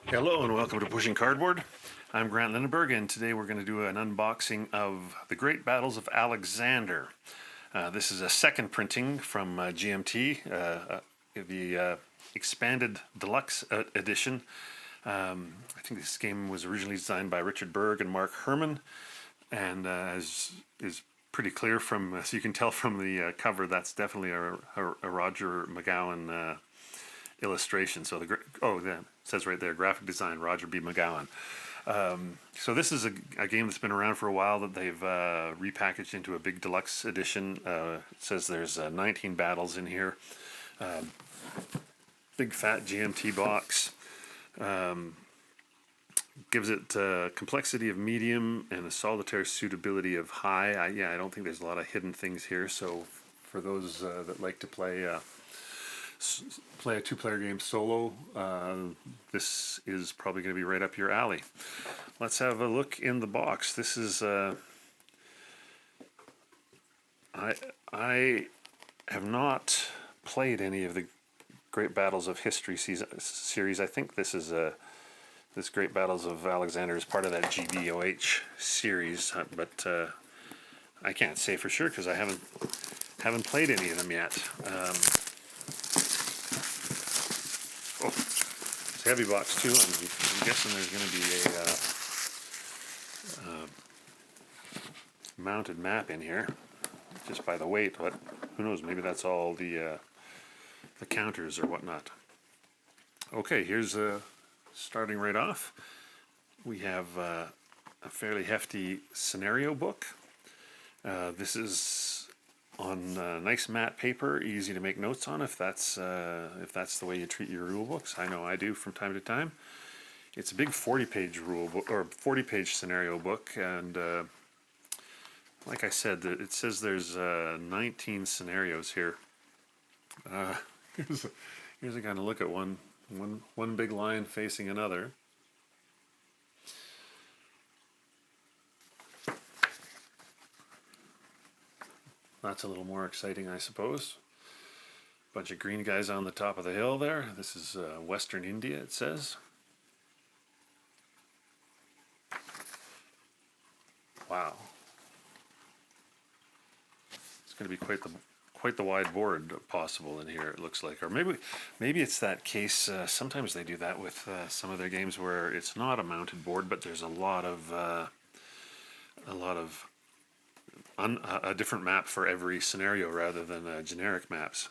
Hello and welcome to Pushing Cardboard. I'm Grant Lindenberg, and today we're going to do an unboxing of The Great Battles of Alexander. This is a second printing from GMT, the expanded deluxe edition. I think this game was originally designed by Richard Berg and Mark Herman, and as is pretty clear from, as you can tell from the cover, that's definitely a Roger McGowan illustration. So it says right there, graphic design, Roger B. McGowan. So this is a game that's been around for a while that they've repackaged into a big deluxe edition. It says there's 19 battles in here. Big fat GMT box. Gives it complexity of medium and a solitaire suitability of high. I don't think there's a lot of hidden things here. So for those that like to play a two-player game solo, this is probably going to be right up your alley. Let's have a look in the box. This is I have not played any of the Great Battles of History series. I think this is this Great Battles of Alexander is part of that GBOH series, but I can't say for sure because I haven't played any of them yet. It's a heavy box too. I'm guessing there's going to be a mounted map in here, just by the weight. But who knows? Maybe that's all the counters or whatnot. Okay, here's starting right off. We have a fairly hefty scenario book. This is on nice matte paper, easy to make notes on if that's the way you treat your rule books. I know I do from time to time. It's a big 40-page rule book or 40-page scenario book, and like I said, it says there's 19 scenarios here. Here's a kind of look at one big line facing another. That's a little more exciting, I suppose. Bunch of green guys on the top of the hill there. This is Western India, it says. Wow. It's going to be quite the wide board possible in here, it looks like. Or maybe it's that case. Sometimes they do that with some of their games where it's not a mounted board, but there's a lot of a different map for every scenario rather than generic maps.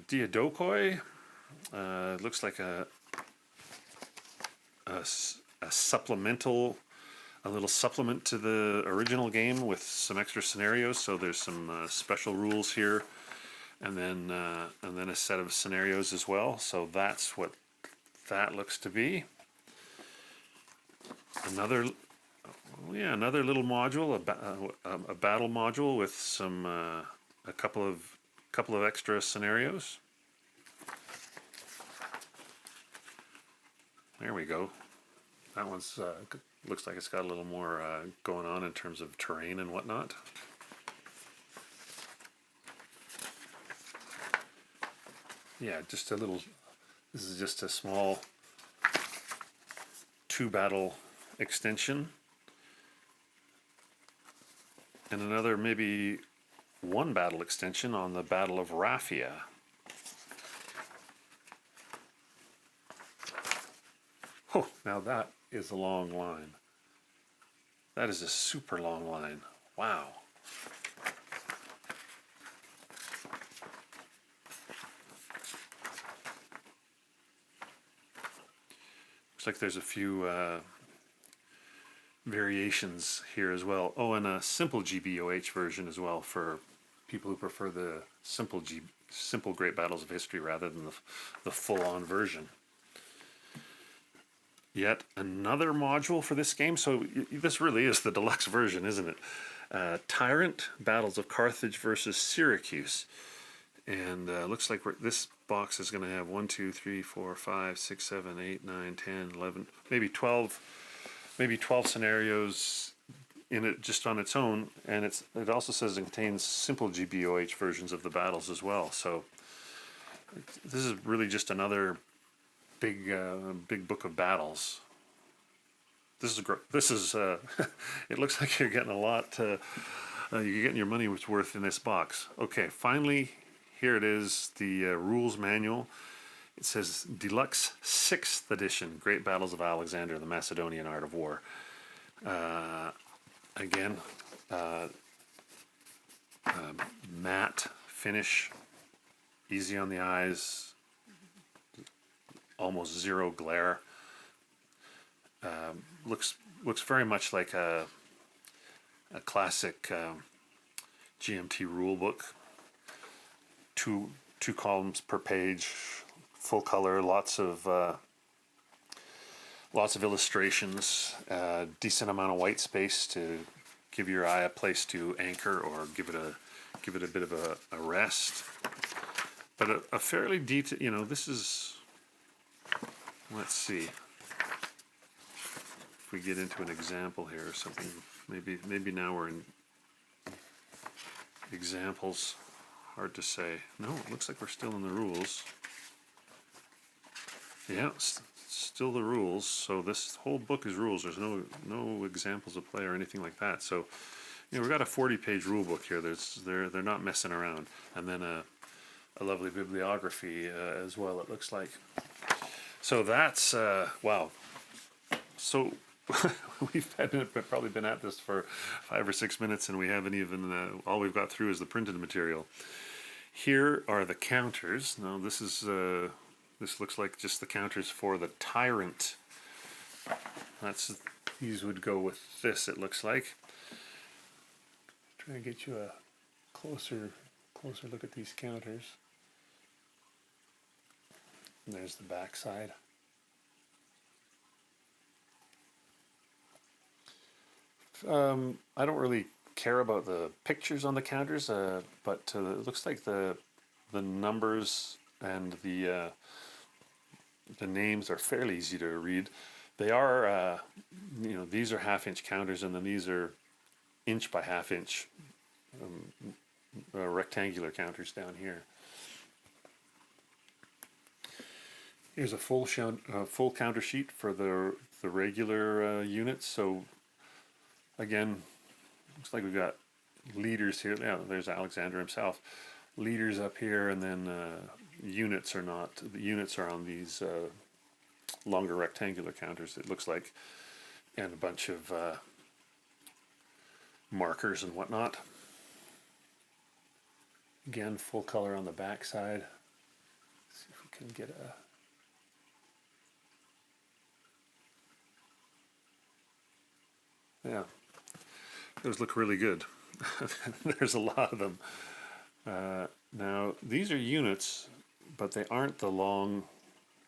Diadokoi looks like a supplemental, a little supplement to the original game with some extra scenarios. So there's some special rules here, and then a set of scenarios as well. So that's what that looks to be. Another little module, a battle module with some a couple of extra scenarios. There we go. That one's looks like it's got a little more going on in terms of terrain and whatnot. Yeah, just a little. This is just a small 2-battle extension, and another maybe 1-battle extension on the Battle of Raphia. Oh, now that is a long line. That is a super long line. Wow. Looks like there's a few variations here as well. Oh, and a simple GBOH version as well for people who prefer the simple Great Battles of History rather than the full-on version. Yet another module for this game. So this really is the deluxe version, isn't it? Tyrant, Battles of Carthage versus Syracuse. And looks like this box is going to have 1, 2, 3, 4, 5, 6, 7, 8, 9, 10, 11, maybe 12 scenarios in it just on its own, and it also says it contains simple GBOH versions of the battles as well. So This is really just another big book of battles. This is great. This is it looks like you're getting a lot. You're getting your money worth in this box. Okay, finally, here it is, the rules manual. It says Deluxe 6th Edition, Great Battles of Alexander, the Macedonian Art of War. Again, matte finish, easy on the eyes, almost zero glare. Looks very much like a classic GMT rule book. Two columns per page, full color, lots of illustrations, decent amount of white space to give your eye a place to anchor or give it a bit of a rest. But a fairly detailed, you know, this is, let's see if we get into an example here or something. Maybe now we're in examples. Hard to say. No, it looks like we're still in the rules. Yeah, still the rules. So this whole book is rules. There's no examples of play or anything like that. So, you know, we've got a 40-page rule book here. They're not messing around. And then a lovely bibliography as well, it looks like. So that's wow. So we've probably been at this for 5 or 6 minutes, and we haven't even all we've got through is the printed material. Here are the counters. Now this is this looks like just the counters for the Tyrant. These would go with this, it looks like. Try to get you a closer look at these counters. And there's the back side. I don't really care about the pictures on the counters, but it looks like the numbers and the names are fairly easy to read. They are, you know, these are half-inch counters, and then these are inch by half-inch rectangular counters down here. Here's a full counter sheet for the regular units. So again, looks like we've got leaders here. Yeah, there's Alexander himself. Leaders up here, and then units are not. The units are on these longer rectangular counters, it looks like, and a bunch of markers and whatnot. Again, full color on the back side. Let's see if we can get a. Yeah, those look really good. There's a lot of them. Now these are units, but they aren't the long.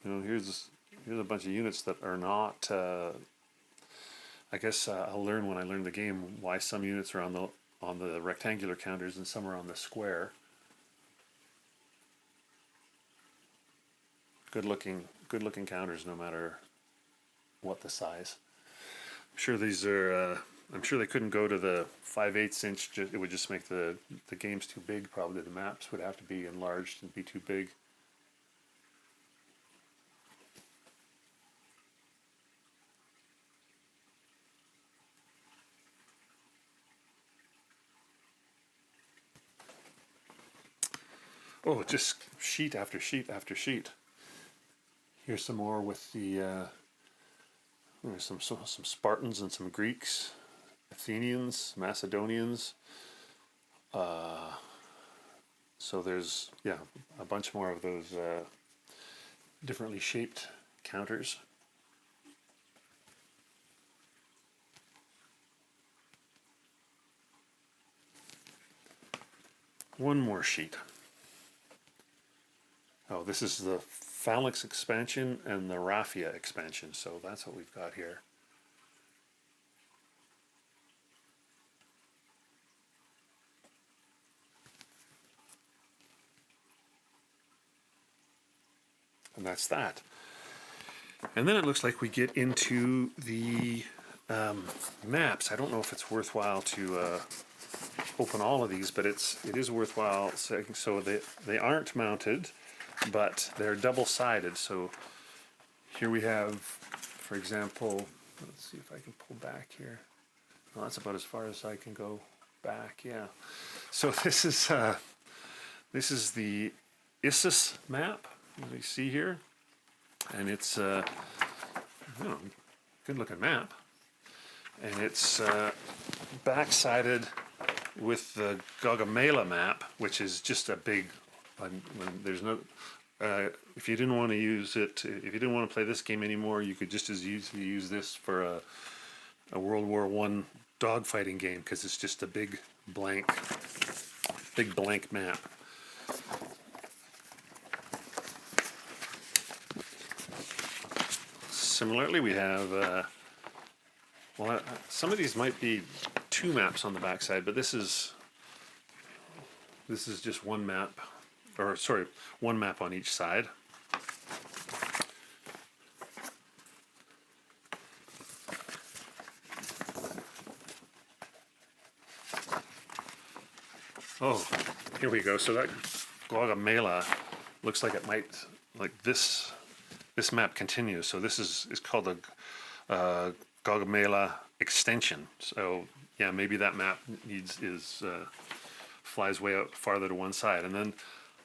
You know, here's a bunch of units that are not. I guess I'll learn when I learn the game why some units are on the rectangular counters and some are on the square. Good looking counters, no matter what the size. I'm sure these are. I'm sure they couldn't go to the 5/8 inch. It would just make the games too big. Probably the maps would have to be enlarged and be too big. Oh, just sheet after sheet after sheet. Here's some more with the. There's some Spartans and some Greeks, Athenians, Macedonians. So there's, yeah, a bunch more of those differently shaped counters. One more sheet. Oh, this is the Phalanx expansion and the Raphia expansion, so that's what we've got here. And that's that. And then it looks like we get into the maps. I don't know if it's worthwhile to open all of these, but it is worthwhile saying. So they aren't mounted. but they're double-sided. So here we have, for example, let's see if I can pull back here. Well, that's about as far as I can go back. Yeah. So this is the Issus map, as you see here, and it's good looking map, and it's back-sided with the Gaugamela map, which is just a big. There's no. If you didn't want to use it, if you didn't want to play this game anymore, you could just as easily use this for a World War I dogfighting game, because it's just a big blank map. Similarly, we have some of these might be two maps on the backside, but this is just one map, or sorry, one map on each side. Oh, here we go. So that Gaugamela looks like it might, like this map continues. So this is called a Gaugamela extension. So yeah, maybe that map flies way out farther to one side, and then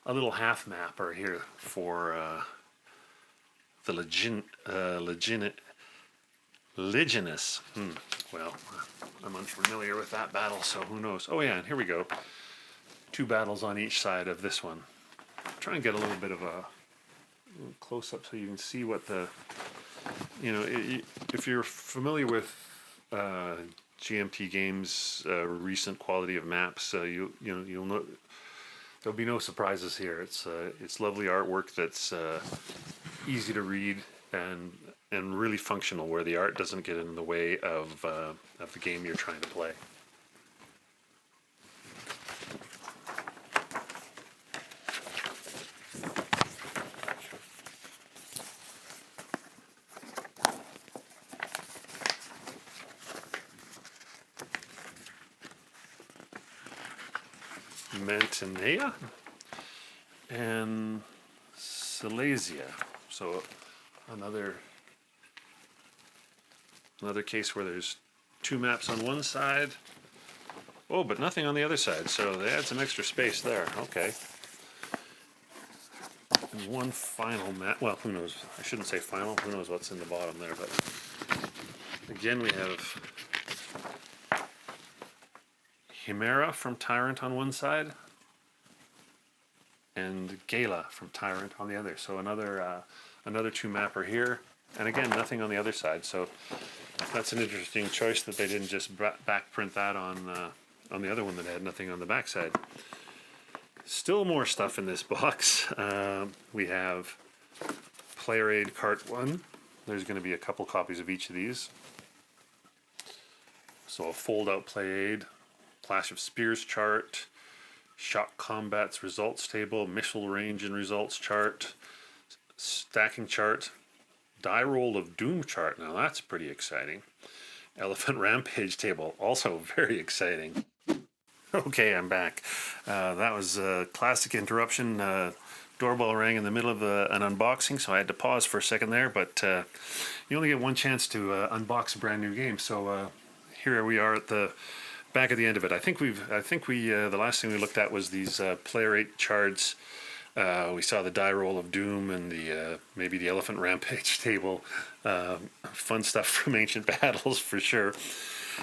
a little half mapper here for the Legionis. Well, I'm unfamiliar with that battle, so who knows? Oh yeah, and here we go. Two battles on each side of this one. Try and get a little bit of a close up so you can see what the, if you're familiar with GMT Games' recent quality of maps, you'll know there'll be no surprises here. It's lovely artwork that's easy to read and really functional, where the art doesn't get in the way of the game you're trying to play. Mantinea and Silesia. So another case where there's two maps on one side. Oh, but nothing on the other side. So they had some extra space there. Okay. And one final map. Well, who knows? I shouldn't say final. Who knows what's in the bottom there? But again, we have Chimera from Tyrant on one side, and Gala from Tyrant on the other. So another two mapper here, and again nothing on the other side. So that's an interesting choice that they didn't just back print that on the other one that had nothing on the backside. Still more stuff in this box. We have Player Aid Cart 1. There's going to be a couple copies of each of these. So a fold-out Play Aid, Clash of Spears chart, Shock Combat's results table, missile range and results chart, stacking chart, die roll of doom chart. Now that's pretty exciting. Elephant Rampage table, also very exciting. Okay, I'm back. That was a classic interruption. Doorbell rang in the middle of an unboxing, so I had to pause for a second there. But you only get one chance to unbox a brand new game. So here we are at the back at the end of it. I think we the last thing we looked at was these Player 8 charts. We saw the die roll of doom and the maybe the Elephant Rampage table. Fun stuff from Ancient Battles for sure.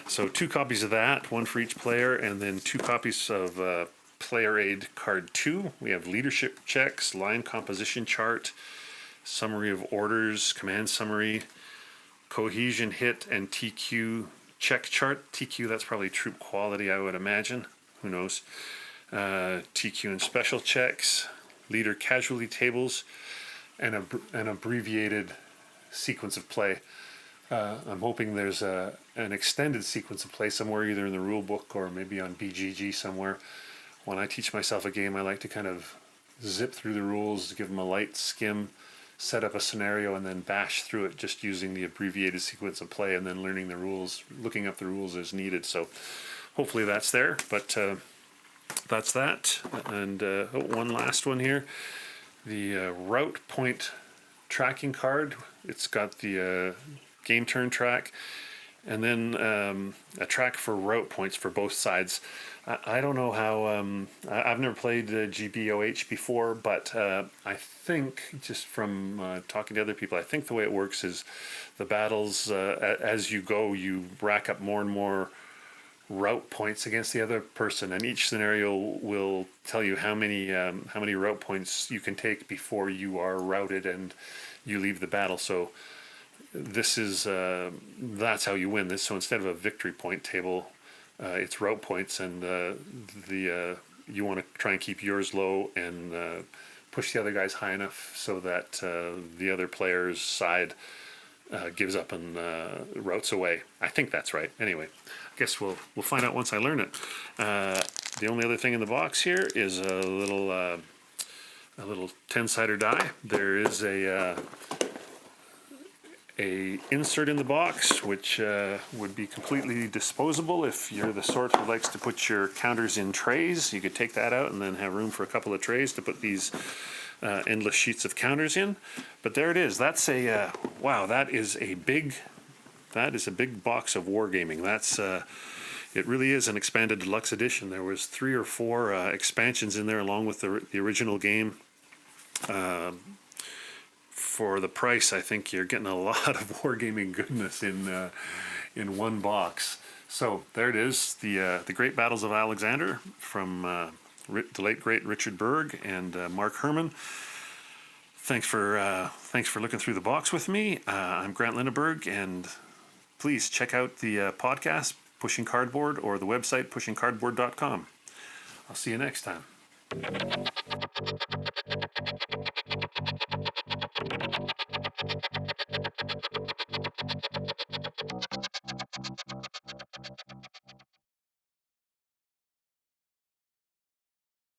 So two copies of that, one for each player, and then two copies of Player Aid Card 2. We have leadership checks, line composition chart, summary of orders, command summary, cohesion hit, and TQ check chart. TQ, that's probably troop quality, I would imagine. Who knows? TQ and special checks, leader casualty tables, and an abbreviated sequence of play. I'm hoping there's an extended sequence of play somewhere, either in the rule book or maybe on BGG somewhere. When I teach myself a game, I like to kind of zip through the rules, give them a light skim, set up a scenario, and then bash through it just using the abbreviated sequence of play, and then learning the rules, looking up the rules as needed. So hopefully that's there, but that's that. And one last one here. the route point tracking card. It's got the game turn track, and then a track for route points for both sides. I don't know how. I've never played GBOH before, but I think just from talking to other people, I think the way it works is the battles, as you go, you rack up more and more route points against the other person, and each scenario will tell you how many route points you can take before you are routed and you leave the battle. So this is that's how you win this. So instead of a victory point table, it's route points, and you want to try and keep yours low and push the other guys high enough so that the other player's side gives up and routes away. I think that's right. Anyway, I guess we'll find out once I learn it. The only other thing in the box here is a little 10-sider die. There is a insert in the box which would be completely disposable if you're the sort who likes to put your counters in trays. You could take that out and then have room for a couple of trays to put these endless sheets of counters in. But there it is. That's a wow. That is a big box of wargaming. That's it really is an expanded deluxe edition. There was 3 or 4 expansions in there along with the original game. For the price, I think you're getting a lot of wargaming goodness in one box. So there it is, the Great Battles of Alexander from the late great Richard Berg and Mark Herman. Thanks for looking through the box with me. I'm Grant Lindeberg, and please check out the podcast Pushing Cardboard or the website pushingcardboard.com. I'll see you next time.